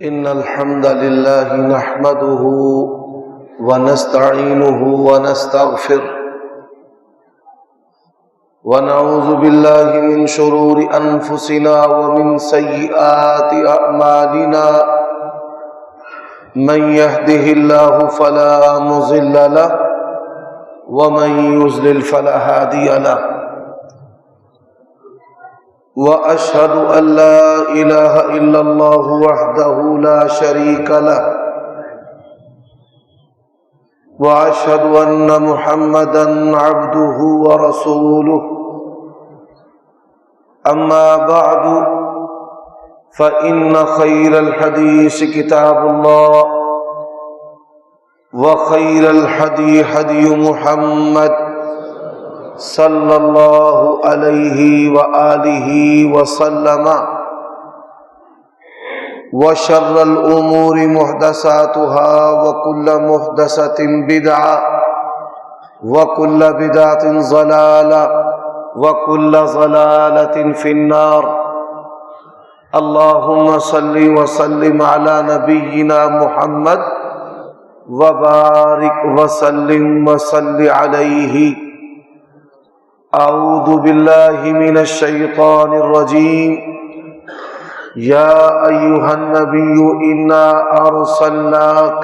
إن الحمد لله نحمده ونستعينه ونستغفره ونعوذ بالله من شرور أنفسنا ومن سيئات أعمالنا من يهده الله فلا مضل له ومن يضلل فلا هادي له وأشهد أن لا إله إلا الله وحده لا شريك له وأشهد أن محمدا عبده ورسوله أما بعد فإن خير الحديث كتاب الله وخير الهدي هدي محمد صلى الله عليه وآله وسلم وشر الأمور محدثاتها وكل محدثة بدعة وكل بدعة ضلالة وكل ضلالة في النار اللهم صل وسلم على نبينا محمد وبارك وسلم وصل عليه أعوذ بالله من الشيطان الرجيم يا أيها النبي إنا أرسلناك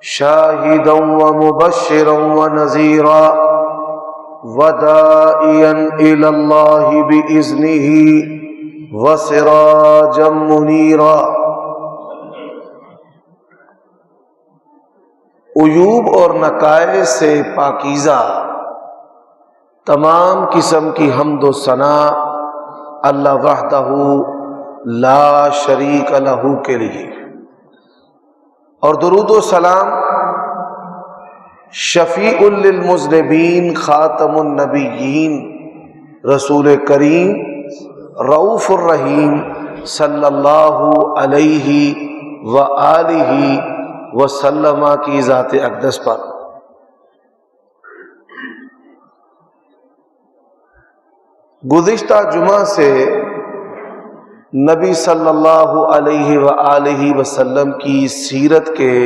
شاهدا ومبشرا ونذيرا وداعيا إلى الله بإذنه وسراجا منيرا۔ عیوب اور نقائص سے پاکیزہ تمام قسم کی حمد و ثنا اللہ وحدہ لا شریک لہ کے لیے، اور درود و سلام شفیع للمذنبین خاتم النبیین رسول کریم رؤوف الرحیم صلی اللہ علیہ وآلہ وسلم کی ذات اقدس پر۔ گزشتہ جمعہ سے نبی صلی اللہ علیہ وآلہ وسلم کی سیرت کے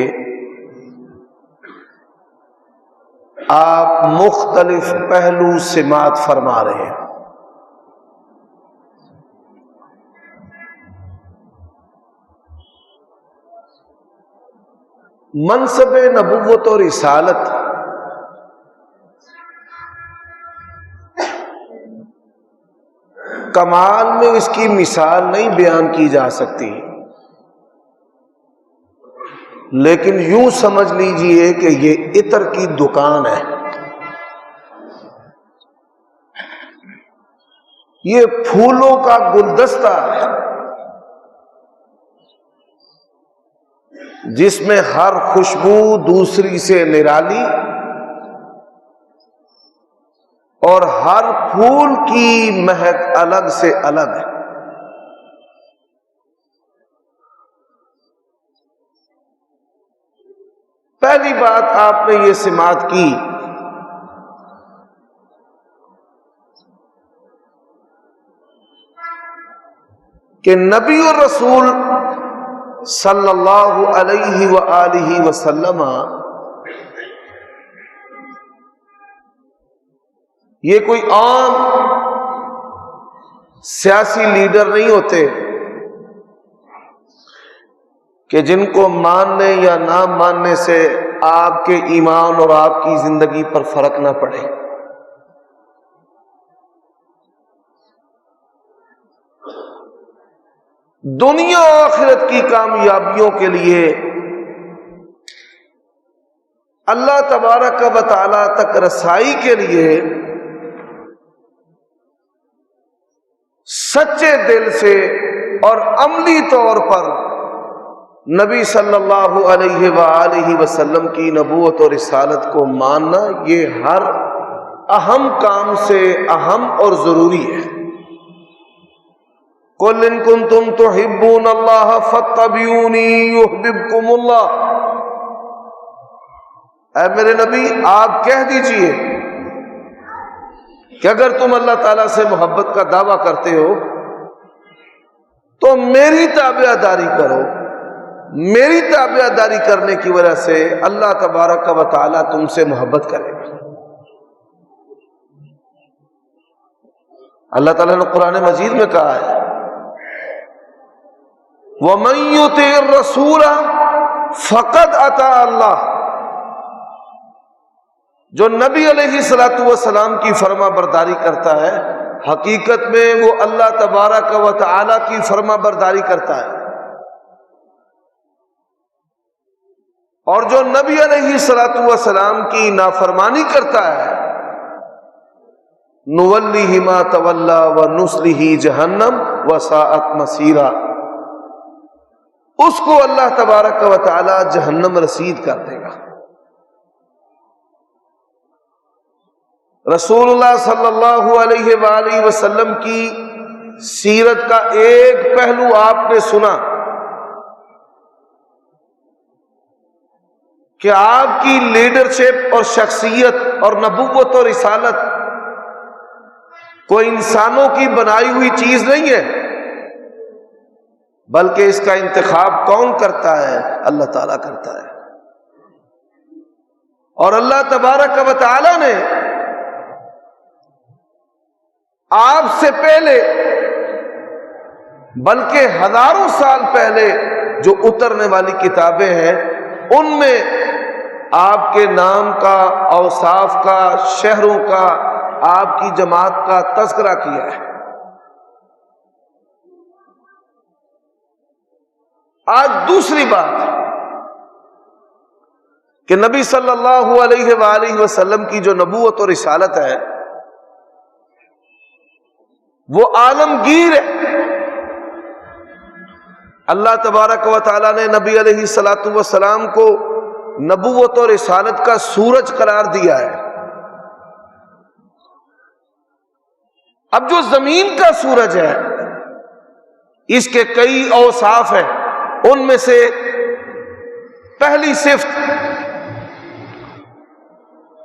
آپ مختلف پہلو سماعت فرما رہے ہیں۔ منصب نبوت اور رسالت کمال میں اس کی مثال نہیں بیان کی جا سکتی، لیکن یوں سمجھ لیجئے کہ یہ عطر کی دکان ہے، یہ پھولوں کا گلدستہ ہے جس میں ہر خوشبو دوسری سے نرالی اور ہر پھول کی مہک الگ سے الگ ہے۔ پہلی بات آپ نے یہ سماعت کی کہ نبی اور رسول صلی اللہ علیہ وآلہ وسلم یہ کوئی عام سیاسی لیڈر نہیں ہوتے کہ جن کو ماننے یا نہ ماننے سے آپ کے ایمان اور آپ کی زندگی پر فرق نہ پڑے۔ دنیا و آخرت کی کامیابیوں کے لیے اللہ تبارک و تعالی تک رسائی کے لیے سچے دل سے اور عملی طور پر نبی صلی اللہ علیہ وآلہ وسلم کی نبوت اور رسالت کو ماننا یہ ہر اہم کام سے اہم اور ضروری ہے۔ قُلْ إِن كُنتُمْ تُحِبُّونَ اللَّهَ فَاتَّبِعُونِي يُحْبِبْكُمُ اللَّهُ، اے میرے نبی آپ کہہ دیجئے کہ اگر تم اللہ تعالیٰ سے محبت کا دعویٰ کرتے ہو تو میری تابعداری کرو میری تابعداری کرنے کی وجہ سے اللہ تبارک و تعالی تم سے محبت کرے گا۔ اللہ تعالیٰ نے قرآن مجید میں کہا ہے وَمَن يُطِعِ الرَّسُولَ فَقَدْ أَطَاعَ اللَّهَ، جو نبی علیہ الصلوۃ والسلام کی فرما برداری کرتا ہے حقیقت میں وہ اللہ تبارک و تعالی کی فرما برداری کرتا ہے، اور جو نبی علیہ الصلوۃ والسلام کی نافرمانی کرتا ہے نُوَلِّهِ مَا تَوَلَّى وَنُصْلِهِ جَهَنَّمَ وَسَاءَتْ مَصِيرًا، اس کو اللہ تبارک و تعالی جہنم رسید کر دے گا۔ رسول اللہ صلی اللہ علیہ وآلہ وسلم کی سیرت کا ایک پہلو آپ نے سنا کہ آپ کی لیڈرشپ اور شخصیت اور نبوت اور رسالت کوئی انسانوں کی بنائی ہوئی چیز نہیں ہے، بلکہ اس کا انتخاب کون کرتا ہے؟ اللہ تعالیٰ کرتا ہے۔ اور اللہ تبارک و تعالیٰ نے آپ سے پہلے بلکہ ہزاروں سال پہلے جو اترنے والی کتابیں ہیں ان میں آپ کے نام کا، اوصاف کا، شہروں کا، آپ کی جماعت کا تذکرہ کیا ہے۔ آج دوسری بات کہ نبی صلی اللہ علیہ وآلہ وسلم کی جو نبوت اور رسالت ہے وہ عالمگیر ہے۔ اللہ تبارک و تعالیٰ نے نبی علیہ الصلوۃ والسلام کو نبوت اور رسالت کا سورج قرار دیا ہے۔ اب جو زمین کا سورج ہے اس کے کئی اوصاف ہیں، ان میں سے پہلی صفت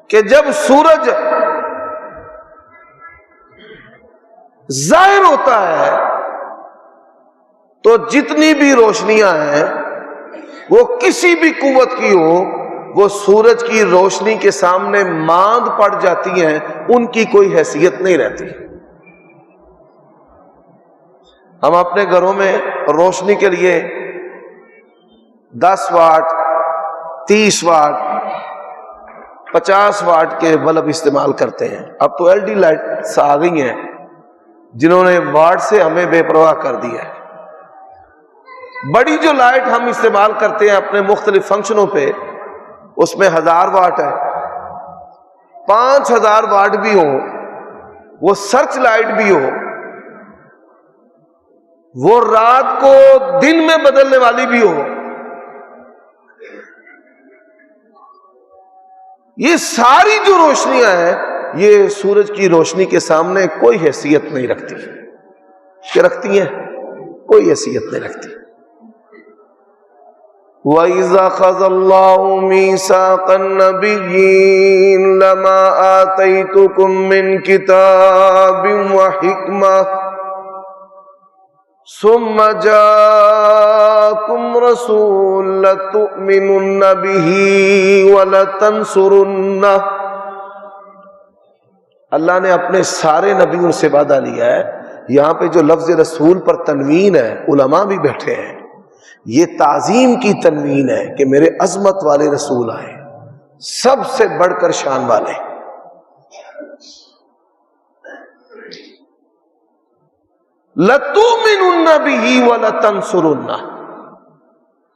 کہ جب سورج ظاہر ہوتا ہے تو جتنی بھی روشنیاں ہیں وہ کسی بھی قوت کی ہو وہ سورج کی روشنی کے سامنے ماند پڑ جاتی ہیں، ان کی کوئی حیثیت نہیں رہتی۔ ہم اپنے گھروں میں روشنی کے لیے 10 واٹ 30 واٹ 50 واٹ کے بلب استعمال کرتے ہیں۔ اب تو LED لائٹس آ گئی ہیں جنہوں نے واٹ سے ہمیں بے پرواہ کر دیا ہے۔ بڑی جو لائٹ ہم استعمال کرتے ہیں اپنے مختلف فنکشنوں پہ اس میں 1000 واٹ ہے، 5000 واٹ بھی ہو، وہ سرچ لائٹ بھی ہو، وہ رات کو دن میں بدلنے والی بھی ہو، یہ ساری جو روشنیاں ہیں یہ سورج کی روشنی کے سامنے کوئی حیثیت نہیں رکھتی۔ کہ رکھتی ہیں؟ کوئی حیثیت نہیں رکھتی۔ وَإِذَا أَخَذَ اللَّهُ مِيثَاقَ النَّبِيِّينَ لَمَا آتَيْتُكُم مِّن كِتَابٍ وَحِكْمَةٍ ثُمَّ جَاءَكُمْ رَسُولٌ لَتُؤْمِنُنَّ بِهِ وَلَتَنصُرُنَّهُ، اللہ نے اپنے سارے نبیوں سے وعدہ لیا ہے۔ یہاں پہ جو لفظ رسول پر تنوین ہے، علماء بھی بیٹھے ہیں، یہ تعظیم کی تنوین ہے کہ میرے عظمت والے رسول آئے، سب سے بڑھ کر شان والے۔ لَتُؤْمِنُنَّ بِهِ وَلَتَنصُرُنَّهُ،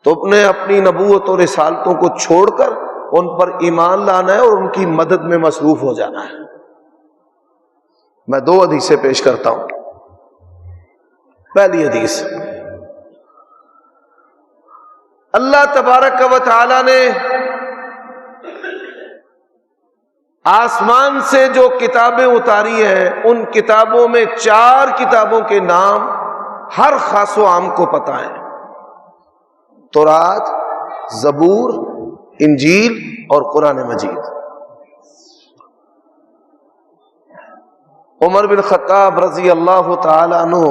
تو نے اپنی نبوت اور رسالتوں کو چھوڑ کر ان پر ایمان لانا ہے اور ان کی مدد میں مصروف ہو جانا ہے۔ میں 2 حدیثیں پیش کرتا ہوں۔ پہلی حدیث، اللہ تبارک و تعالی نے آسمان سے جو کتابیں اتاری ہیں ان کتابوں میں 4 کتابوں کے نام ہر خاص و عام کو پتہ ہیں، تورات، زبور، انجیل اور قرآن مجید۔ عمر بن خطاب رضی اللہ تعالی عنہ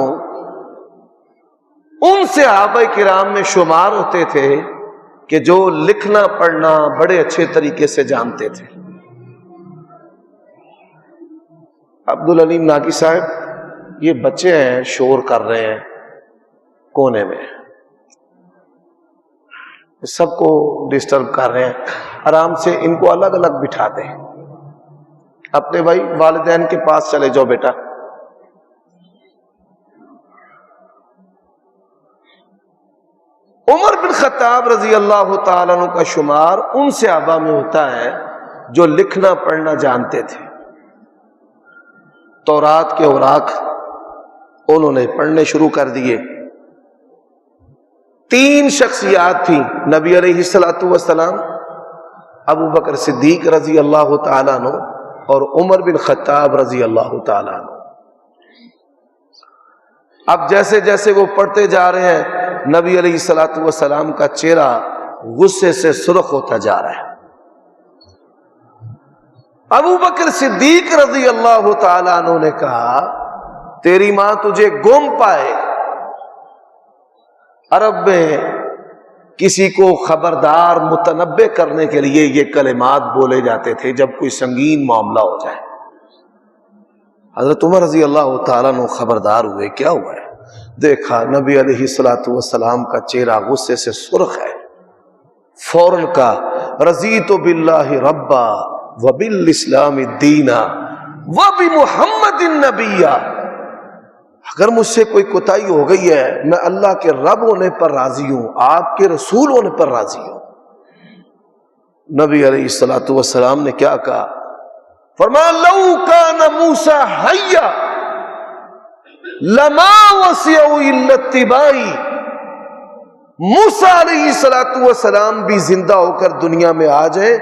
ان صحابہ کرام میں شمار ہوتے تھے کہ جو لکھنا پڑھنا بڑے اچھے طریقے سے جانتے تھے. عبدالعلیم ناگی صاحب یہ بچے ہیں شور کر رہے ہیں کونے میں, سب کو ڈسٹرب کر رہے ہیں, آرام سے ان کو الگ الگ بٹھا دیں. اپنے بھائی والدین کے پاس چلے جاؤ بیٹا. عمر بن خطاب رضی اللہ تعالیٰ عنہ کا شمار ان صحابہ میں ہوتا ہے جو لکھنا پڑھنا جانتے تھے. تورات کے اوراق انہوں نے پڑھنے شروع کر دیے. 3 شخصیات تھیں, نبی علیہ الصلوۃ والسلام, ابو بکر صدیق رضی اللہ تعالیٰ عنہ اور عمر بن خطاب رضی اللہ تعالیٰ عنہ. اب جیسے جیسے وہ پڑھتے جا رہے ہیں نبی علیہ الصلوۃ والسلام کا چہرہ غصے سے سرخ ہوتا جا رہا ہے. ابو بکر صدیق رضی اللہ تعالیٰ عنہ نے کہا تیری ماں تجھے گم پائے. عرب میں کسی کو خبردار متنبہ کرنے کے لیے یہ کلمات بولے جاتے تھے جب کوئی سنگین معاملہ ہو جائے. حضرت عمر رضی اللہ تعالیٰ عنہ خبردار ہوئے, کیا ہوا ہے؟ دیکھا نبی علیہ الصلوۃ والسلام کا چہرہ غصے سے سرخ ہے. فوراً کہا رضیت باللہ ربا وبالاسلام دینا وبمحمد نبیا. اگر مجھ سے کوئی کوتاہی ہو گئی ہے میں اللہ کے رب ہونے پر راضی ہوں, آپ کے رسول ہونے پر راضی ہوں. نبی علیہ الصلوۃ والسلام نے کیا کہا؟ فرمایا لو کان موسیٰ حیا لما وسعہ الا اتباعی. موسیٰ علیہ الصلوۃ والسلام بھی زندہ ہو کر دنیا میں آ جائیں,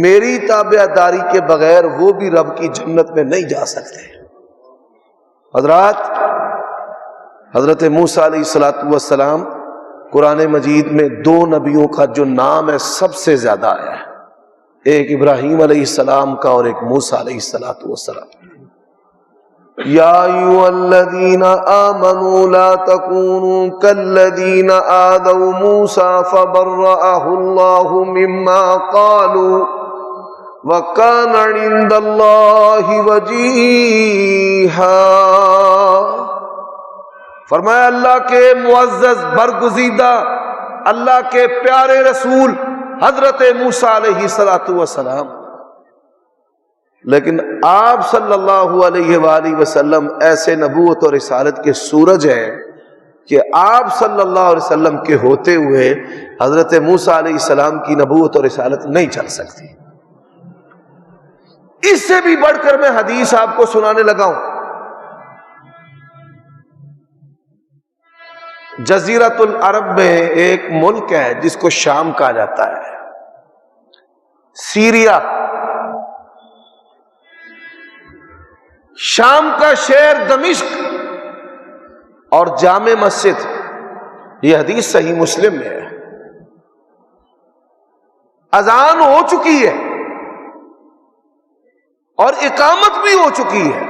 میری تابعداری کے بغیر وہ بھی رب کی جنت میں نہیں جا سکتے. حضرات, حضرت موسیٰ علیہ الصلوۃ والسلام قرآن مجید میں 2 نبیوں کا جو نام ہے سب سے زیادہ آیا ہے, ایک ابراہیم علیہ السلام کا اور ایک موسیٰ علیہ الصلوۃ والسلام. یا ایھا الذین آمنوا لا تکونوا کالذین آذوا موسیٰ فبرأہ اللہ مما قالوا وَكَانَ عِندَ اللَّهِ وَجِيهًا. فرمایا اللہ کے معزز برگزیدہ, اللہ کے پیارے رسول حضرت موسیٰ علیہ السلام, لیکن آپ صلی اللہ علیہ وآلہ وسلم ایسے نبوت اور رسالت کے سورج ہیں کہ آپ صلی اللہ علیہ وسلم کے ہوتے ہوئے حضرت موسیٰ علیہ السلام کی نبوت اور رسالت نہیں چل سکتی. اس سے بھی بڑھ کر میں حدیث آپ کو سنانے لگا ہوں. جزیرۃ العرب میں ایک ملک ہے جس کو شام کہا جاتا ہے, سیریا. شام کا شہر دمشق اور جامع مسجد, یہ حدیث صحیح مسلم میں ہے. اذان ہو چکی ہے اور اقامت بھی ہو چکی ہے,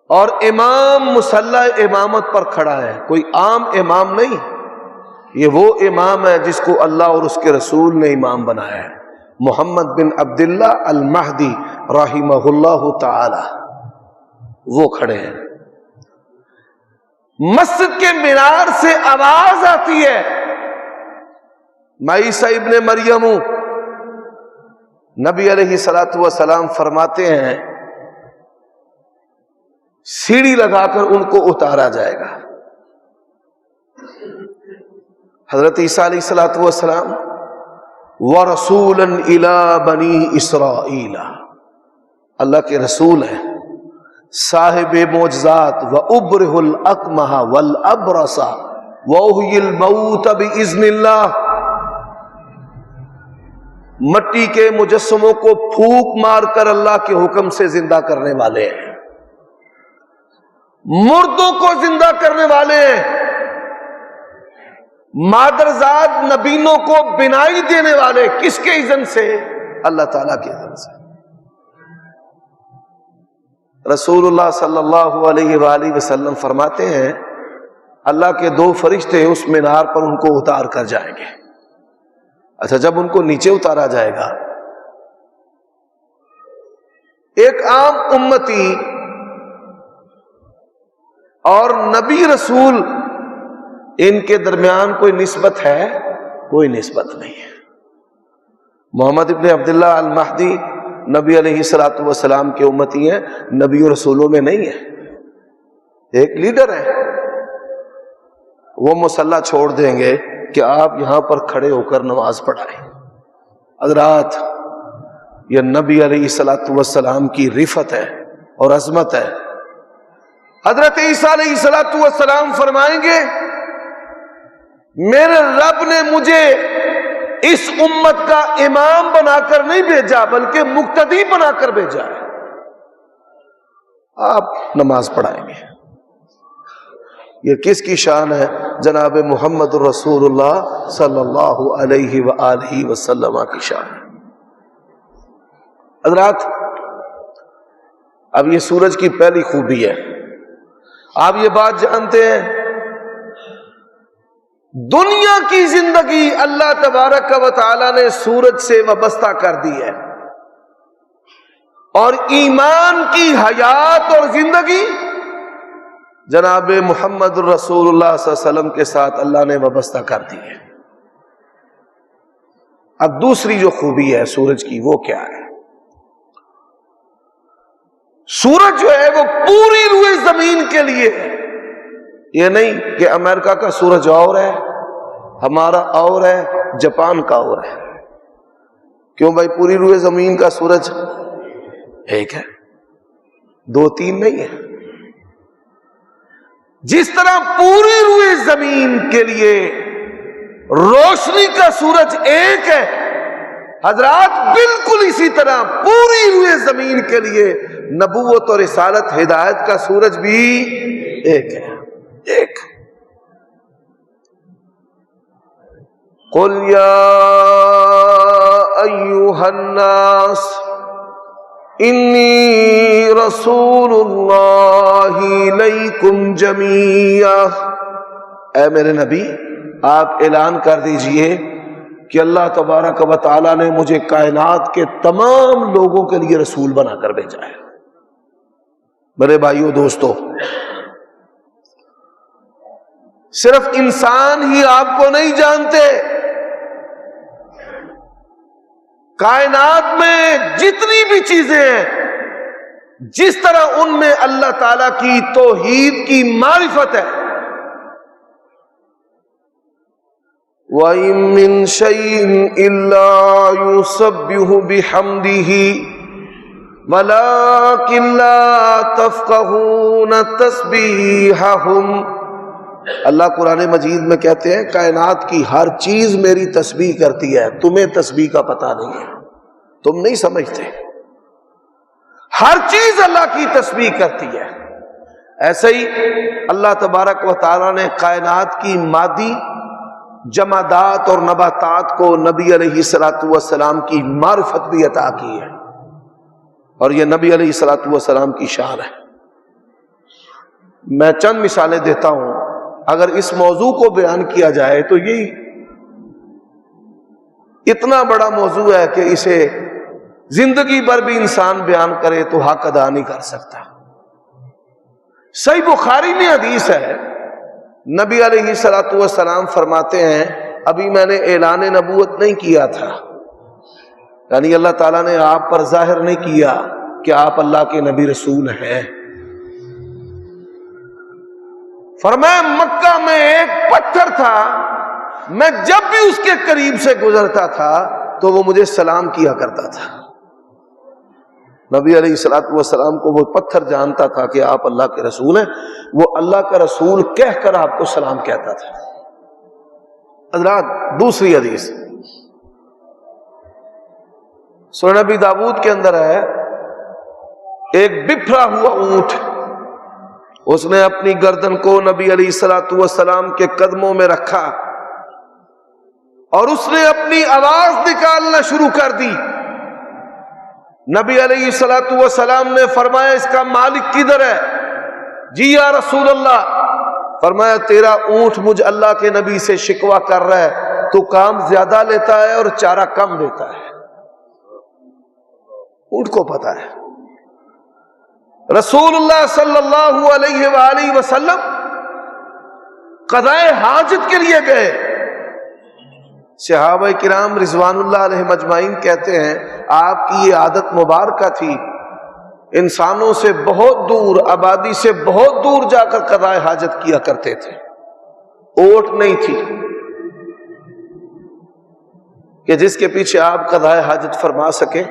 اور امام مصلی امامت پر کھڑا ہے. کوئی عام امام نہیں, یہ وہ امام ہے جس کو اللہ اور اس کے رسول نے امام بنایا ہے, محمد بن عبداللہ المہدی رحمہ اللہ تعالی. وہ کھڑے ہیں. مسجد کے مینار سے آواز آتی ہے میں عیسیٰ ابن مریم ہوں. نبی علیہ الصلوۃ والسلام فرماتے ہیں سیڑھی لگا کر ان کو اتارا جائے گا. حضرت عیسیٰ علیہ الصلوۃ والسلام وَرَسُولًا إِلَىٰ بَنِي إِسْرَائِيلَ, اللہ کے رسول ہیں, صاحب معجزات. وَأُبْرِئُ الْأَكْمَحَ وَالْأَبْرَصَ وَأُحْيِي الْمَوْتَ بِإِذْنِ اللَّهِ. مٹی کے مجسموں کو پھونک مار کر اللہ کے حکم سے زندہ کرنے والے ہیں, مردوں کو زندہ کرنے والے ہیں, مادرزاد نبینوں کو بنائی دینے والے. کس کے اذن سے؟ اللہ تعالیٰ کے اذن سے. رسول اللہ صلی اللہ علیہ وآلہ وسلم فرماتے ہیں اللہ کے دو فرشتے اس مینار پر ان کو اتار کر جائیں گے. اچھا جب ان کو نیچے اتارا جائے گا، ایک عام امتی اور نبی رسول ان کے درمیان کوئی نسبت ہے؟ کوئی نسبت نہیں ہے. محمد ابن عبداللہ المہدی نبی علیہ الصلوۃ والسلام کے امتی ہیں، نبی و رسولوں میں نہیں ہے. ایک لیڈر ہے، وہ مصلی چھوڑ دیں گے کہ آپ یہاں پر کھڑے ہو کر نماز پڑھائیں. حضرات یہ نبی علیہ الصلوۃ والسلام کی رفعت ہے اور عظمت ہے. حضرت عیسیٰ علیہ الصلوۃ والسلام فرمائیں گے میرے رب نے مجھے اس امت کا امام بنا کر نہیں بھیجا بلکہ مقتدی بنا کر بھیجا ہے. آپ نماز پڑھائیں گے. یہ کس کی شان ہے؟ جناب محمد الرسول اللہ صلی اللہ علیہ وآلہ وسلم کی شان ہے. حضرات اب یہ سورج کی پہلی خوبی ہے. آپ یہ بات جانتے ہیں دنیا کی زندگی اللہ تبارک و تعالی نے سورج سے وابستہ کر دی ہے، اور ایمان کی حیات اور زندگی جناب محمد الرسول اللہ صلی اللہ علیہ وسلم کے ساتھ اللہ نے وابستہ کر دی ہے. اب دوسری جو خوبی ہے سورج کی وہ کیا ہے؟ سورج جو ہے وہ پوری روئے زمین کے لیے ہے. یہ نہیں کہ امریکہ کا سورج اور ہے، ہمارا اور ہے، جاپان کا اور ہے. کیوں بھائی؟ پوری روئے زمین کا سورج ایک ہے، دو تین نہیں ہے. جس طرح پوری روئے زمین کے لیے روشنی کا سورج ایک ہے، حضرات بالکل اسی طرح پوری روئے زمین کے لیے نبوت اور رسالت ہدایت کا سورج بھی ایک ہے. ایک قل یا ایھا الناس انی رسول اللہ الیکم جمیعا. اے میرے نبی آپ اعلان کر دیجئے کہ اللہ تبارک و تعالی نے مجھے کائنات کے تمام لوگوں کے لیے رسول بنا کر بھیجا ہے. میرے بھائیو دوستو، صرف انسان ہی آپ کو نہیں جانتے، کائنات میں جتنی بھی چیزیں ہیں جس طرح ان میں اللہ تعالی کی توحید کی معرفت ہے. وَإِن مِّن شَيْءٍ إِلَّا يُسَبِّحُ بِحَمْدِهِ وَلَٰكِن لَّا تَفْقَهُونَ تَسْبِيحَهُمْ. اللہ قرآن مجید میں کہتے ہیں کائنات کی ہر چیز میری تسبیح کرتی ہے، تمہیں تسبیح کا پتہ نہیں ہے، تم نہیں سمجھتے. ہر چیز اللہ کی تسبیح کرتی ہے. ایسے ہی اللہ تبارک و تعالی نے کائنات کی مادی جمادات اور نباتات کو نبی علیہ الصلوۃ والسلام کی معرفت بھی عطا کی ہے، اور یہ نبی علیہ الصلوۃ والسلام کی شان ہے. میں چند مثالیں دیتا ہوں. اگر اس موضوع کو بیان کیا جائے تو یہی اتنا بڑا موضوع ہے کہ اسے زندگی بھر بھی انسان بیان کرے تو حق ادا نہیں کر سکتا. صحیح بخاری میں حدیث ہے، نبی علیہ الصلوۃ والسلام فرماتے ہیں ابھی میں نے اعلان نبوت نہیں کیا تھا، یعنی اللہ تعالیٰ نے آپ پر ظاہر نہیں کیا کہ آپ اللہ کے نبی رسول ہیں. فرمایا مکہ میں ایک پتھر تھا، میں جب بھی اس کے قریب سے گزرتا تھا تو وہ مجھے سلام کیا کرتا تھا. نبی علیہ الصلوۃ والسلام کو وہ پتھر جانتا تھا کہ آپ اللہ کے رسول ہیں، وہ اللہ کا رسول کہہ کر آپ کو سلام کہتا تھا. حضرات دوسری حدیث سنن نبی داؤد کے اندر ہے، ایک بپھرا ہوا اونٹ، اس نے اپنی گردن کو نبی علیہ الصلوۃ والسلام کے قدموں میں رکھا اور اس نے اپنی آواز نکالنا شروع کر دی. نبی علیہ الصلوۃ والسلام نے فرمایا اس کا مالک کدھر ہے؟ جی یا رسول اللہ فرمایا تیرا اونٹ مجھ اللہ کے نبی سے شکوہ کر رہا ہے، تو کام زیادہ لیتا ہے اور چارہ کم دیتا ہے۔ اونٹ کو پتا ہے۔ رسول اللہ صلی اللہ علیہ وآلہ وسلم قضائے حاجت کے لیے گئے۔ صحابہ کرام رضوان اللہ علیہ مجمعین کہتے ہیں آپ کی یہ عادت مبارکہ تھی، انسانوں سے بہت دور، آبادی سے بہت دور جا کر قضائے حاجت کیا کرتے تھے۔ اوٹ نہیں تھی کہ جس کے پیچھے آپ قضائے حاجت فرما سکیں۔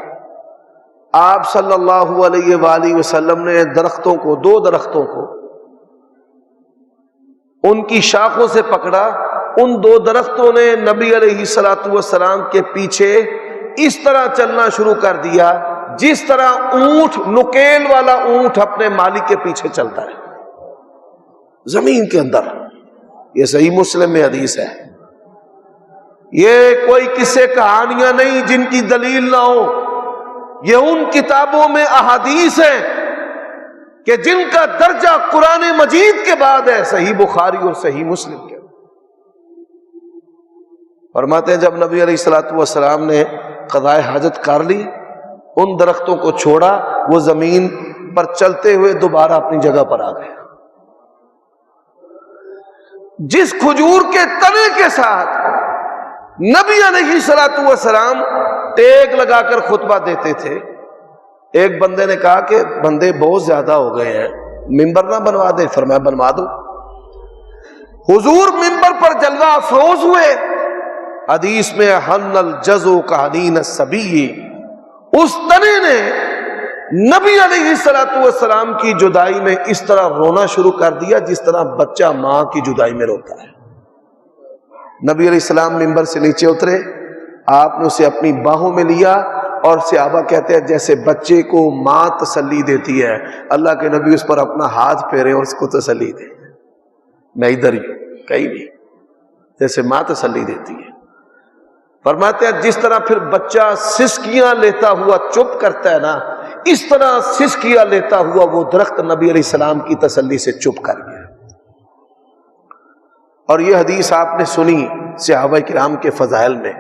آپ صلی اللہ علیہ وآلہ وسلم نے درختوں کو، دو درختوں کو ان کی شاخوں سے پکڑا، ان دو درختوں نے نبی علیہ الصلوۃ والسلام کے پیچھے اس طرح چلنا شروع کر دیا جس طرح اونٹ، نکیل والا اونٹ اپنے مالک کے پیچھے چلتا ہے زمین کے اندر۔ یہ صحیح مسلم میں حدیث ہے، یہ کوئی قصے کہانیاں نہیں جن کی دلیل نہ ہو، یہ ان کتابوں میں احادیث ہیں کہ جن کا درجہ قرآن مجید کے بعد ہے، صحیح بخاری اور صحیح مسلم کے۔ فرماتے ہیں جب نبی علیہ الصلوۃ والسلام نے قضائے حاجت کر لی، ان درختوں کو چھوڑا، وہ زمین پر چلتے ہوئے دوبارہ اپنی جگہ پر آ گئے۔ جس کھجور کے تنے کے ساتھ نبی علیہ الصلوۃ والسلام ٹیک لگا کر خطبہ دیتے تھے، ایک بندے نے کہا کہ بندے بہت زیادہ ہو گئے ہیں، ممبر نہ بنوا دیں؟ فرمایا بنوا دو۔ حضور ممبر پر جلوہ افروز ہوئے۔ حدیث میں حن الجزو کا حنین الصبی، اس تنے نے نبی علیہ الصلوۃ والسلام کی جدائی میں اس طرح رونا شروع کر دیا جس طرح بچہ ماں کی جدائی میں روتا ہے۔ نبی علیہ السلام ممبر سے نیچے اترے، آپ نے اسے اپنی باہوں میں لیا، اور صحابہ کہتے ہیں جیسے بچے کو ماں تسلی دیتی ہے، اللہ کے نبی اس پر اپنا ہاتھ پھیرے اور اس کو تسلی دے، میں ادھر ہی ہوں، کہیں نہیں، جیسے ماں تسلی دیتی ہے۔ فرماتے ہیں جس طرح پھر بچہ سسکیاں لیتا ہوا چپ کرتا ہے نا، اس طرح سسکیاں لیتا ہوا وہ درخت نبی علیہ السلام کی تسلی سے چپ کر گیا۔ اور یہ حدیث آپ نے سنی صحابہ کرام کے فضائل میں۔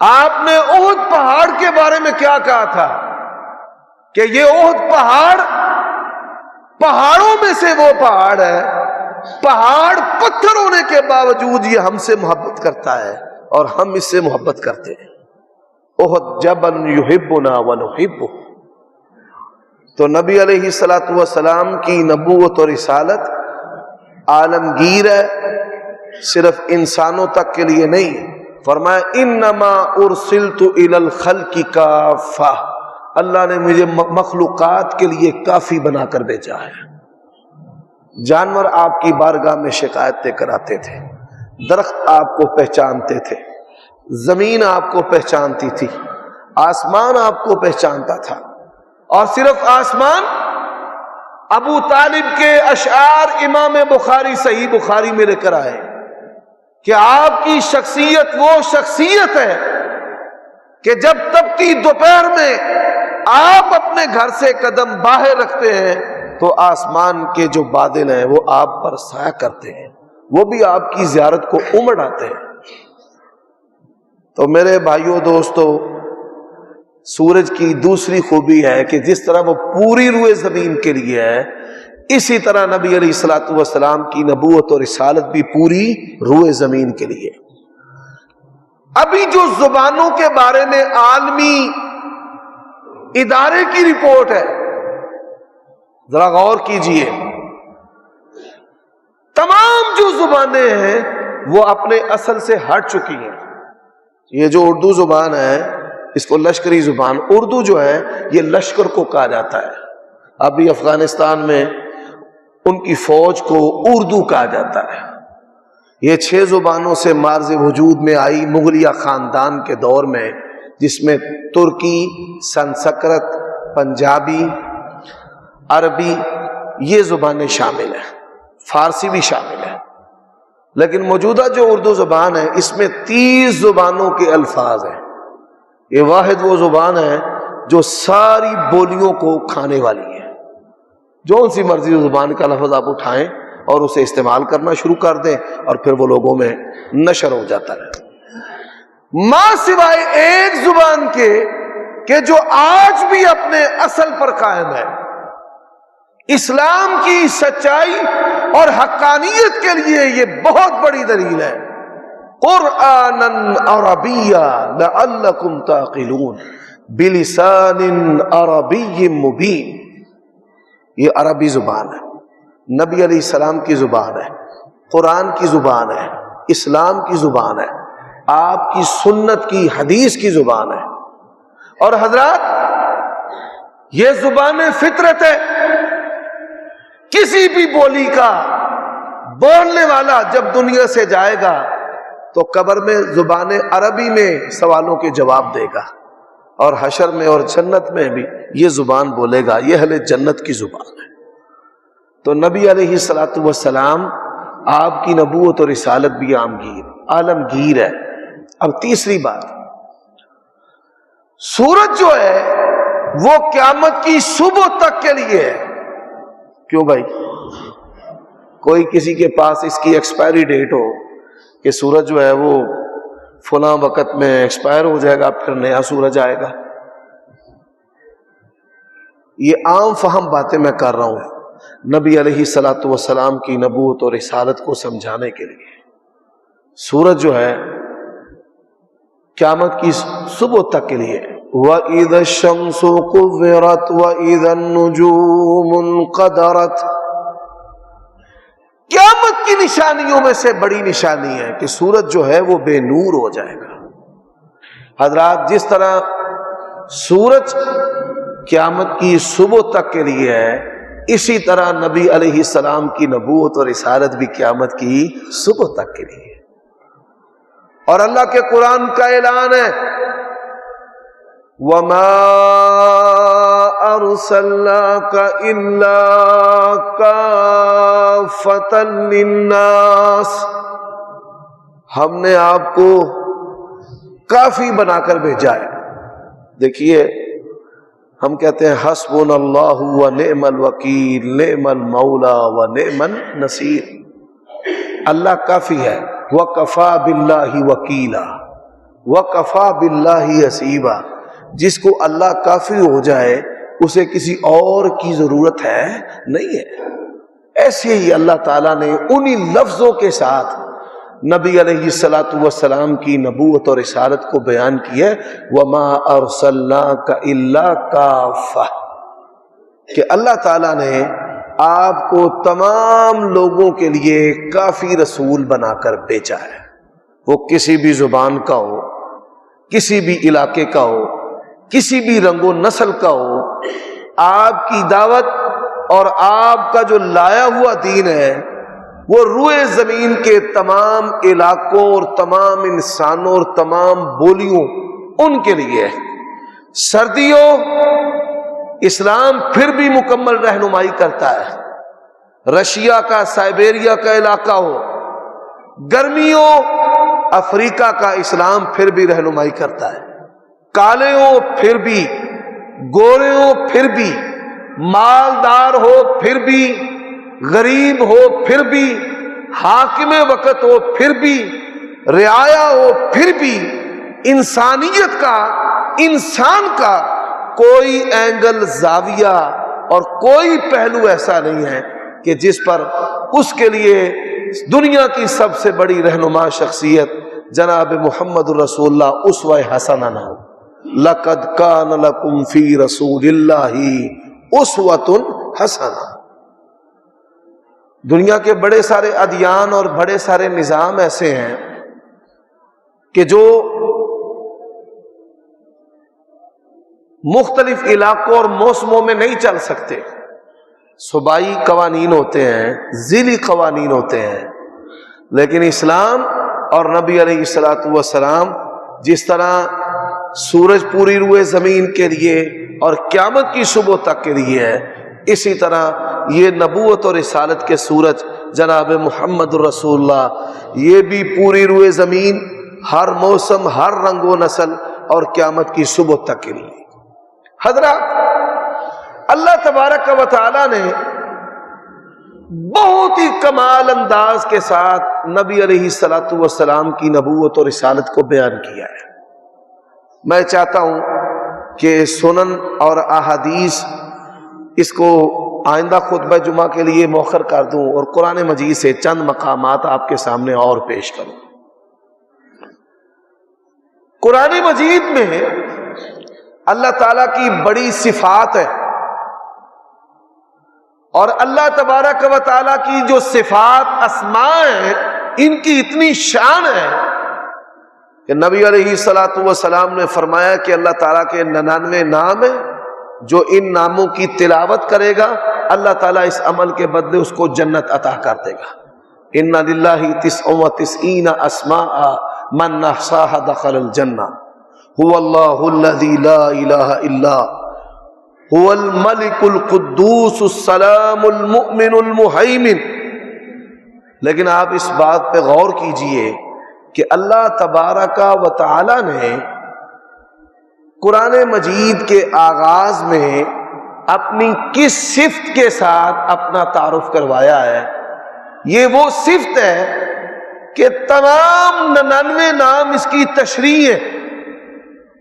آپ نے احد پہاڑ کے بارے میں کیا کہا تھا کہ یہ احد پہاڑ پہاڑوں میں سے وہ پہاڑ ہے، پہاڑ پتھر ہونے کے باوجود یہ ہم سے محبت کرتا ہے اور ہم اس سے محبت کرتے ہیں۔ احد جبل یحبنا ونحبہ۔ تو نبی علیہ الصلوۃ والسلام کی نبوت اور رسالت عالمگیر ہے، صرف انسانوں تک کے لیے نہیں۔ فرمایا انما ارسلت الی الخلق کافہ، اللہ نے مجھے مخلوقات کے لیے کافی بنا کر بھیجا ہے۔ جانور آپ کی بارگاہ میں شکایتیں کراتے تھے، درخت آپ کو پہچانتے تھے، زمین آپ کو پہچانتی تھی، آسمان آپ کو پہچانتا تھا، اور صرف آسمان، ابو طالب کے اشعار امام بخاری صحیح بخاری میں لے کر آئے کہ آپ کی شخصیت وہ شخصیت ہے کہ جب تپتی دوپہر میں آپ اپنے گھر سے قدم باہر رکھتے ہیں تو آسمان کے جو بادل ہیں وہ آپ پر سایہ کرتے ہیں، وہ بھی آپ کی زیارت کو امڑ آتے ہیں۔ تو میرے بھائیوں دوستو، سورج کی دوسری خوبی ہے کہ جس طرح وہ پوری روئے زمین کے لیے ہے، اسی طرح نبی علیہ الصلوۃ والسلام کی نبوت اور رسالت بھی پوری روئے زمین کے لیے۔ ابھی جو زبانوں کے بارے میں عالمی ادارے کی رپورٹ ہے، ذرا غور کیجئے، تمام جو زبانیں ہیں وہ اپنے اصل سے ہٹ چکی ہیں۔ یہ جو اردو زبان ہے اس کو لشکری زبان، اردو جو ہے یہ لشکر کو کہا جاتا ہے۔ ابھی افغانستان میں ان کی فوج کو اردو کہا جاتا ہے۔ یہ 6 زبانوں سے مارز وجود میں آئی مغلیہ خاندان کے دور میں، جس میں ترکی، سنسکرت، پنجابی، عربی یہ زبانیں شامل ہیں، فارسی بھی شامل ہے۔ لیکن موجودہ جو اردو زبان ہے اس میں 30 زبانوں کے الفاظ ہیں۔ یہ واحد وہ زبان ہے جو ساری بولیوں کو کھانے والی ہے۔ جو سی مرضی زبان کا لفظ آپ اٹھائیں اور اسے استعمال کرنا شروع کر دیں اور پھر وہ لوگوں میں نشر ہو جاتا رہے. ماں سوائے ایک زبان کے کہ جو آج بھی اپنے اصل پر قائم ہے، اسلام کی سچائی اور حقانیت کے لیے یہ بہت بڑی دلیل ہے. قرآنا عربیا لعلکم تعقلون بلسان عربی مبین. یہ عربی زبان ہے، نبی علیہ السلام کی زبان ہے، قرآن کی زبان ہے، اسلام کی زبان ہے، آپ کی سنت کی حدیث کی زبان ہے. اور حضرات یہ زبان فطرت ہے. کسی بھی بولی کا بولنے والا جب دنیا سے جائے گا تو قبر میں زبان عربی میں سوالوں کے جواب دے گا، اور حشر میں اور جنت میں بھی یہ زبان بولے گا. یہ اہل جنت کی زبان ہے. تو نبی علیہ الصلوۃ والسلام آپ کی نبوت اور رسالت بھی عالمگیر ہے. اب تیسری بات، سورج جو ہے وہ قیامت کی صبح تک کے لیے ہے. کیوں بھائی؟ کوئی کسی کے پاس اس کی ایکسپائری ڈیٹ ہو کہ سورج جو ہے وہ فلاں وقت میں ایکسپائر ہو جائے گا، پھر نیا سورج آئے گا. یہ عام فہم باتیں میں کر رہا ہوں نبی علیہ الصلوۃ والسلام کی نبوت اور رسالت کو سمجھانے کے لیے. سورج جو ہے قیامت کی صبح تک کے لیے. وَإِذَا الشَّمْسُ كُوِّرَتْ وَإِذَا النُّجُومُ انقَدَرَتْ. قیامت کی نشانیوں میں سے بڑی نشانی ہے کہ سورج جو ہے وہ بے نور ہو جائے گا. حضرات جس طرح سورج قیامت کی صبح تک کے لیے ہے، اسی طرح نبی علیہ السلام کی نبوت اور رسالت بھی قیامت کی صبح تک کے لیے. اور اللہ کے قرآن کا اعلان ہے وَمَا أَرْسَلْنَاكَ إِلَّا كَافَّةً لِلنَّاسِ. ہم نے آپ کو کافی بنا کر بھیجا ہے. دیکھیے ہم کہتے ہیں حسبنا اللہ ونعم الوکیل نعم المولا ونعم النصیر. اللہ کافی ہے. وَكَفَى بِاللَّهِ وَكِيلًا وَكَفَى بِاللَّهِ حسیبا. جس کو اللہ کافی ہو جائے اسے کسی اور کی ضرورت ہے نہیں ہے. ایسے ہی اللہ تعالیٰ نے انہی لفظوں کے ساتھ نبی علیہ الصلوۃ والسلام کی نبوت اور رسالت کو بیان کیا وَمَا أَرْسَلْنَاكَ إِلَّا كَافَّةً، کہ اللہ تعالیٰ نے آپ کو تمام لوگوں کے لیے کافی رسول بنا کر بھیجا ہے. وہ کسی بھی زبان کا ہو، کسی بھی علاقے کا ہو، کسی بھی رنگ و نسل کا ہو. آپ کی دعوت اور آپ کا جو لایا ہوا دین ہے وہ روئے زمین کے تمام علاقوں اور تمام انسانوں اور تمام بولیوں ان کے لیے ہے. سردیوں اسلام پھر بھی مکمل رہنمائی کرتا ہے. رشیا کا سائبیریا کا علاقہ ہو، گرمیوں افریقہ کا اسلام پھر بھی رہنمائی کرتا ہے. کالے ہو پھر بھی، گورے ہو پھر بھی، مالدار ہو پھر بھی، غریب ہو پھر بھی، حاکم وقت ہو پھر بھی، رعایا ہو پھر بھی، انسانیت کا، انسان کا کوئی اینگل، زاویہ اور کوئی پہلو ایسا نہیں ہے کہ جس پر اس کے لیے دنیا کی سب سے بڑی رہنما شخصیت جناب محمد رسول اللہ اسوہ حسنہ نہ ہو. لَقَدْ كَانَ لَكُمْ فِي رَسُولِ اللَّهِ أُسْوَةٌ حَسَنَةٌ. دنیا کے بڑے سارے ادیان اور بڑے سارے نظام ایسے ہیں کہ جو مختلف علاقوں اور موسموں میں نہیں چل سکتے. صوبائی قوانین ہوتے ہیں، ذیلی قوانین ہوتے ہیں. لیکن اسلام اور نبی علیہ الصلوۃ والسلام جس طرح سورج پوری روئے زمین کے لیے اور قیامت کی صبح تک کے لیے ہے، اسی طرح یہ نبوت اور رسالت کے سورج جناب محمد رسول اللہ یہ بھی پوری روئے زمین، ہر موسم، ہر رنگ و نسل اور قیامت کی صبح تک کے لیے. حضرات اللہ تبارک و تعالی نے بہت ہی کمال انداز کے ساتھ نبی علیہ الصلوۃ والسلام کی نبوت اور رسالت کو بیان کیا ہے۔ میں چاہتا ہوں کہ سنن اور احادیث اس کو آئندہ خطبہ جمعہ کے لیے مؤخر کر دوں اور قرآن مجید سے چند مقامات آپ کے سامنے اور پیش کروں۔ قرآن مجید میں اللہ تعالیٰ کی بڑی صفات ہے، اور اللہ تبارک و تعالیٰ کی جو صفات اسماء ہیں ان کی اتنی شان ہے کہ نبی علیہ الصلوۃ والسلام نے فرمایا کہ اللہ تعالیٰ کے 99 نام ہیں، جو ان ناموں کی تلاوت کرے گا اللہ تعالیٰ اس عمل کے بدلے اس کو جنت عطا کر دے گا۔ ان للہ 99 اسماء من احصاها دخل الجنہ هو اللہ الذی لا الہ الا هو الملک القدوس السلام المؤمن المہیمن۔ لیکن آپ اس بات پہ غور کیجئے کہ اللہ تبارک و تعالی نے قرآن مجید کے آغاز میں اپنی کس صفت کے ساتھ اپنا تعارف کروایا ہے؟ یہ وہ صفت ہے کہ تمام 99 نام اس کی تشریح ہے،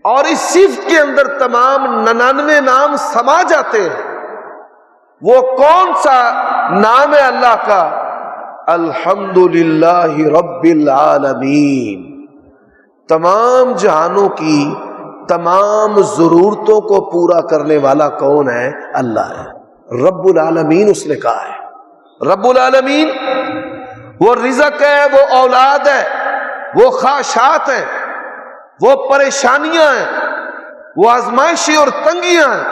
اور اس صفت کے اندر تمام 99 نام سما جاتے ہیں۔ وہ کون سا نام ہے اللہ کا؟ الحمدللہ رب العالمین۔ تمام جہانوں کی تمام ضرورتوں کو پورا کرنے والا کون ہے؟ اللہ ہے، رب العالمین اس نے کہا ہے۔ رب العالمین وہ رزق ہے، وہ اولاد ہے، وہ خواہشات ہیں، وہ پریشانیاں ہیں، وہ آزمائشیں اور تنگیاں ہیں۔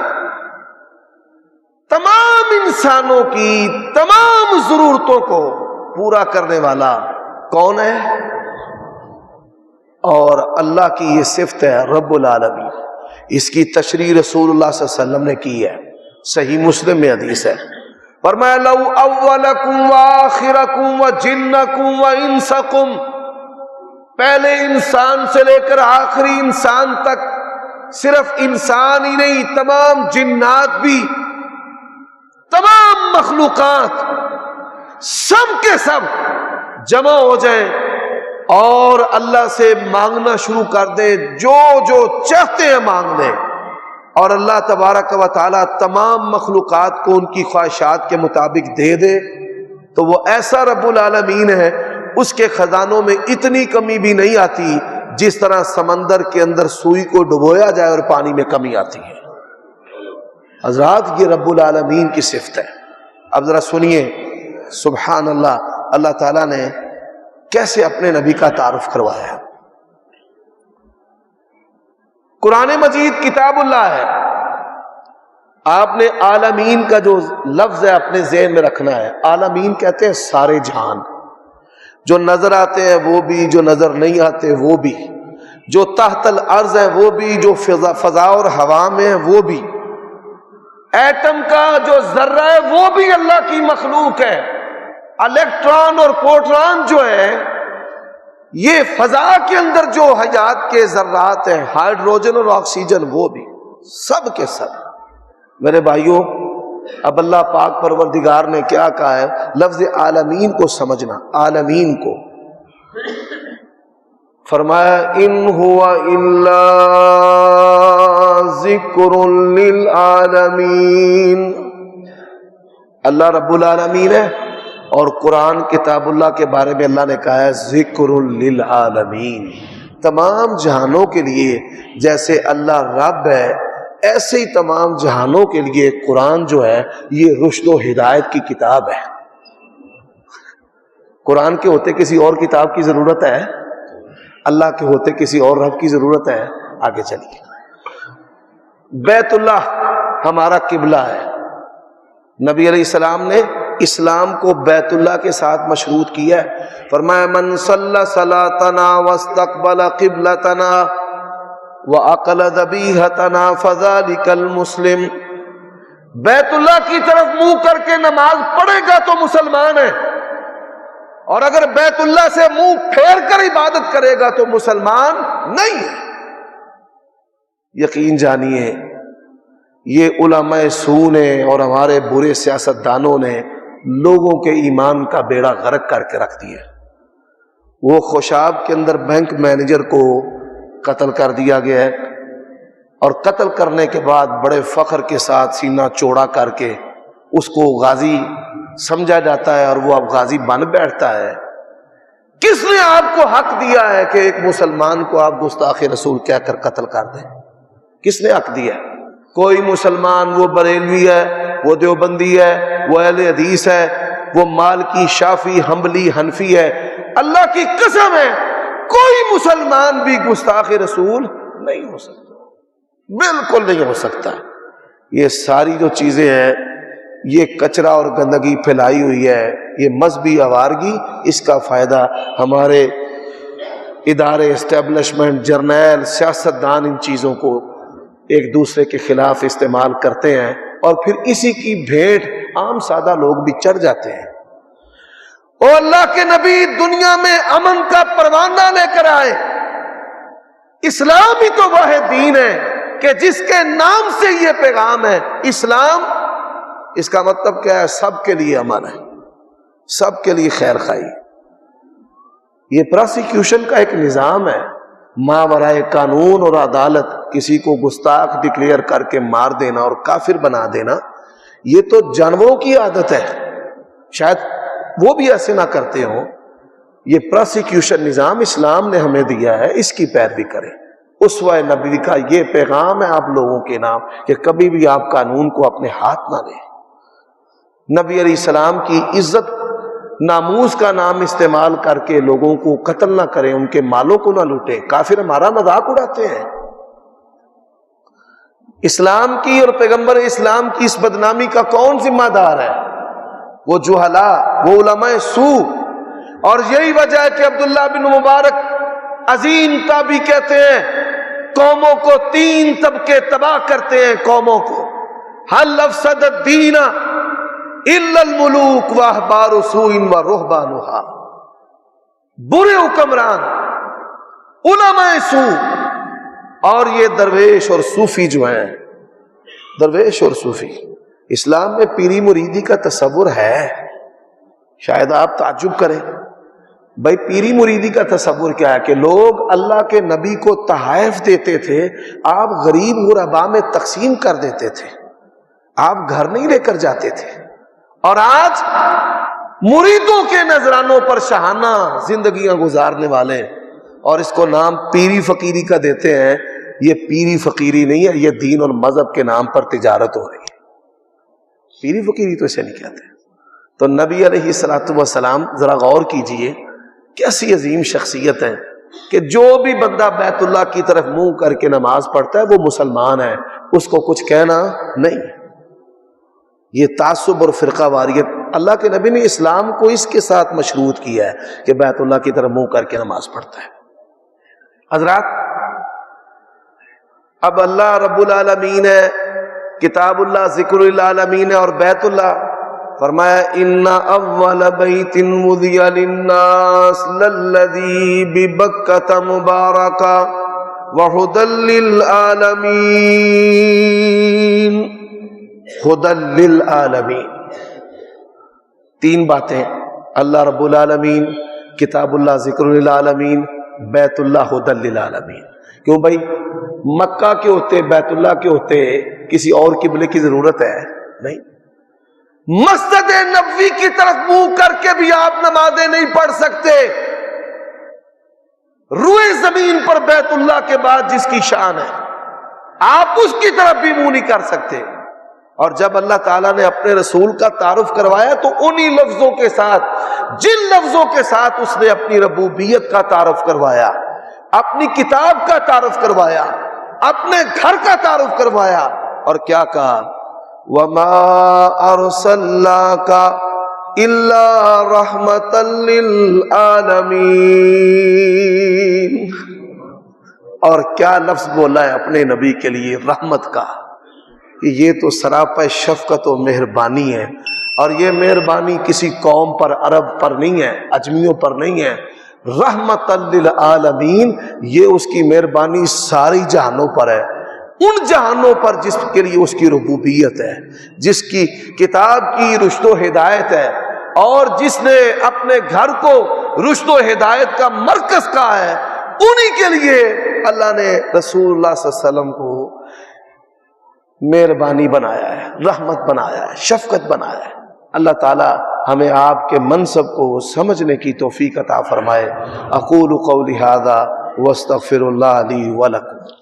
تمام انسانوں کی تمام ضرورتوں کو پورا کرنے والا کون ہے؟ اور اللہ کی یہ صفت ہے رب العالمین۔ اس کی تشریح رسول اللہ صلی اللہ علیہ وسلم نے کی ہے، صحیح مسلم میں حدیث ہے۔ فرمایا لو اولکم وآخرکم وجنکم وانسکم، پہلے انسان سے لے کر آخری انسان تک، صرف انسان ہی نہیں تمام جنات بھی، تمام مخلوقات سب کے سب جمع ہو جائیں اور اللہ سے مانگنا شروع کر دیں، جو جو چاہتے ہیں مانگ دیں، اور اللہ تبارک و تعالیٰ تمام مخلوقات کو ان کی خواہشات کے مطابق دے دے، تو وہ ایسا رب العالمین ہے، اس کے خزانوں میں اتنی کمی بھی نہیں آتی جس طرح سمندر کے اندر سوئی کو ڈبویا جائے اور پانی میں کمی آتی ہے۔ حضرات یہ رب العالمین کی صفت ہے۔ اب ذرا سنیے سبحان اللہ، اللہ تعالیٰ نے کیسے اپنے نبی کا تعارف کروایا ہے۔ قرآن مجید کتاب اللہ ہے، آپ نے عالمین کا جو لفظ ہے اپنے ذہن میں رکھنا ہے۔ عالمین کہتے ہیں سارے جہان، جو نظر آتے ہیں وہ بھی، جو نظر نہیں آتے وہ بھی، جو تحت الارض ہیں وہ بھی، جو فضا اور ہوا میں ہیں وہ بھی، ایٹم کا جو ذرہ ہے وہ بھی اللہ کی مخلوق ہے، الیکٹران اور پروٹون جو ہے یہ فضا کے اندر جو حیات کے ذرات ہیں، ہائیڈروجن اور آکسیجن، وہ بھی سب کے سب۔ میرے بھائیوں اب اللہ پاک پروردگار نے کیا کہا ہے؟ لفظ عالمین کو سمجھنا، عالمین کو فرمایا ان ہوا الا ذکر للعالمین۔ اللہ رب العالمین ہے، اور قرآن کتاب اللہ کے بارے میں اللہ نے کہا ہے ذکر للعالمین، تمام جہانوں کے لیے۔ جیسے اللہ رب ہے ایسے ہی تمام جہانوں کے لیے قرآن جو ہے یہ رشد و ہدایت کی کتاب ہے۔ قرآن کے ہوتے کسی اور کتاب کی ضرورت ہے؟ اللہ کے ہوتے کسی اور رب کی ضرورت ہے؟ آگے چلیے۔ بیت اللہ ہمارا قبلہ ہے، نبی علیہ السلام نے اسلام کو بیت اللہ کے ساتھ مشروط کیا ہے۔ فرمایا من صلی صلاتنا واستقبل قبلتنا وَأَقْلَ ذَبِيحَتَنَا فَذَلِكَ الْمُسْلِمُ، بیت اللہ کی طرف منہ کر کے نماز پڑھے گا تو مسلمان ہے، اور اگر بیت اللہ سے منہ پھیر کر عبادت کرے گا تو مسلمان نہیں ہے۔ یقین جانیے یہ علماء سو نے اور ہمارے برے سیاستدانوں نے لوگوں کے ایمان کا بیڑا غرق کر کے رکھ دیا۔ وہ خوشاب کے اندر بینک مینیجر کو قتل کر دیا گیا ہے، اور قتل کرنے کے بعد بڑے فخر کے ساتھ سینہ چوڑا کر کے اس کو غازی سمجھا جاتا ہے، اور وہ اب غازی بن بیٹھتا ہے۔ کس نے آپ کو حق دیا ہے کہ ایک مسلمان کو آپ گستاخ رسول کہہ کر قتل کر دیں؟ کس نے حق دیا ہے؟ کوئی مسلمان، وہ بریلوی ہے، وہ دیوبندی ہے، وہ اہل حدیث ہے، وہ مالکی، شافعی، حنبلی، حنفی ہے، اللہ کی قسم ہے کوئی مسلمان بھی گستاخ رسول نہیں ہو سکتا، بالکل نہیں ہو سکتا۔ یہ ساری جو چیزیں ہیں، یہ کچرا اور گندگی پھیلائی ہوئی ہے، یہ مذہبی آوارگی، اس کا فائدہ ہمارے ادارے، اسٹیبلشمنٹ، جرنیل، سیاستدان ان چیزوں کو ایک دوسرے کے خلاف استعمال کرتے ہیں، اور پھر اسی کی بھیٹ عام سادہ لوگ بھی چڑھ جاتے ہیں۔ او اللہ کے نبی، دنیا میں امن کا پروانہ لے کر آئے۔ اسلام ہی تو وہ دین ہے کہ جس کے نام سے یہ پیغام ہے۔ اسلام، اس کا مطلب کیا ہے؟ سب کے لیے امن ہے، سب کے لیے خیر خواہی۔ یہ پراسیکیوشن کا ایک نظام ہے، ماورائے قانون اور عدالت کسی کو گستاخ ڈکلیئر کر کے مار دینا اور کافر بنا دینا، یہ تو جانوروں کی عادت ہے، شاید وہ بھی ایسے نہ کرتے ہوں۔ یہ پراسیکیوشن نظام اسلام نے ہمیں دیا ہے، اس کی پیروی کریں۔ اسوہ نبی کا یہ پیغام ہے آپ لوگوں کے نام کہ کبھی بھی آپ قانون کو اپنے ہاتھ نہ لیں۔ نبی علیہ السلام کی عزت، ناموس کا نام استعمال کر کے لوگوں کو قتل نہ کریں، ان کے مالوں کو نہ لوٹیں۔ کافر ہمارا مذاق اڑاتے ہیں۔ اسلام کی اور پیغمبر اسلام کی اس بدنامی کا کون ذمہ دار ہے؟ وہ جہلا، وہ علماء سو۔ اور یہی وجہ ہے کہ عبداللہ بن مبارک عظیم تابعی کہتے ہیں، قوموں کو تین طبقے تباہ کرتے ہیں قوموں کو۔ حل افسد الدین الا الملوک واحبار سوء ورہبانھا، برے حکمران، علماء سو، اور یہ درویش اور صوفی جو ہیں، درویش اور صوفی۔ اسلام میں پیری مریدی کا تصور ہے، شاید آپ تعجب کریں، بھائی پیری مریدی کا تصور کیا ہے؟ کہ لوگ اللہ کے نبی کو تحائف دیتے تھے، آپ غریب غربا میں تقسیم کر دیتے تھے، آپ گھر نہیں لے کر جاتے تھے، اور آج مریدوں کے نذرانوں پر شاہانہ زندگیاں گزارنے والے، اور اس کو نام پیری فقیری کا دیتے ہیں۔ یہ پیری فقیری نہیں ہے، یہ دین اور مذہب کے نام پر تجارت ہو رہی ہے۔ پیری فقیری تو اسے نہیں کہتے۔ تو نبی علیہ الصلوۃ والسلام، ذرا غور کیجئے، کیسی عظیم شخصیت ہے کہ جو بھی بندہ بیت اللہ کی طرف منہ کر کے نماز پڑھتا ہے وہ مسلمان ہے، اس کو کچھ کہنا نہیں۔ یہ تعصب اور فرقہ واریت، اللہ کے نبی نے اسلام کو اس کے ساتھ مشروط کیا ہے کہ بیت اللہ کی طرف منہ کر کے نماز پڑھتا ہے۔ حضرات، اب اللہ رب العالمین ہے، کتاب اللہ ذکر العالمین ہے، اور بیت اللہ فرمایا ان اول بیت وضع للناس للذی ببکۃ مبارکا وہدی للعالمین، ہدی للعالمین۔ تین باتیں، اللہ رب العالمین، کتاب اللہ ذکر للعالمین، بیت اللہ ہدی للعالمین۔ کیوں بھائی؟ مکہ کے ہوتے، بیت اللہ کے ہوتے، کسی اور قبلے کی ضرورت ہے نہیں۔ مسجد نبوی کی طرف منہ کر کے بھی آپ نمازیں نہیں پڑھ سکتے۔ روئے زمین پر بیت اللہ کے بعد جس کی شان ہے، آپ اس کی طرف بھی منہ نہیں کر سکتے۔ اور جب اللہ تعالیٰ نے اپنے رسول کا تعارف کروایا تو انہی لفظوں کے ساتھ، جن لفظوں کے ساتھ اس نے اپنی ربوبیت کا تعارف کروایا، اپنی کتاب کا تعارف کروایا، اپنے گھر کا تعارف کروایا، اور کیا کہا؟ وَمَا أَرْسَلْنَاكَ إِلَّا رَحْمَةً لِلْعَالَمِينَ۔ اور کیا لفظ بولا ہے اپنے نبی کے لیے؟ رحمت کا۔ یہ تو سراپا شفقت و مہربانی ہے، اور یہ مہربانی کسی قوم پر، عرب پر نہیں ہے، اجمیوں پر نہیں ہے۔ رحمت للعالمین، یہ اس کی مہربانی ساری جہانوں پر ہے۔ ان جہانوں پر جس کے لیے اس کی ربوبیت ہے، جس کی کتاب کی رشد و ہدایت ہے، اور جس نے اپنے گھر کو رشد و ہدایت کا مرکز کہا ہے، انہی کے لیے اللہ نے رسول اللہ صلی اللہ علیہ وسلم کو مہربانی بنایا ہے، رحمت بنایا ہے، شفقت بنایا ہے۔ اللہ تعالی ہمیں آپ کے منصب کو سمجھنے کی توفیق عطا فرمائے۔ اقول قولی ھذا واستغفر اللہ لی ولکم۔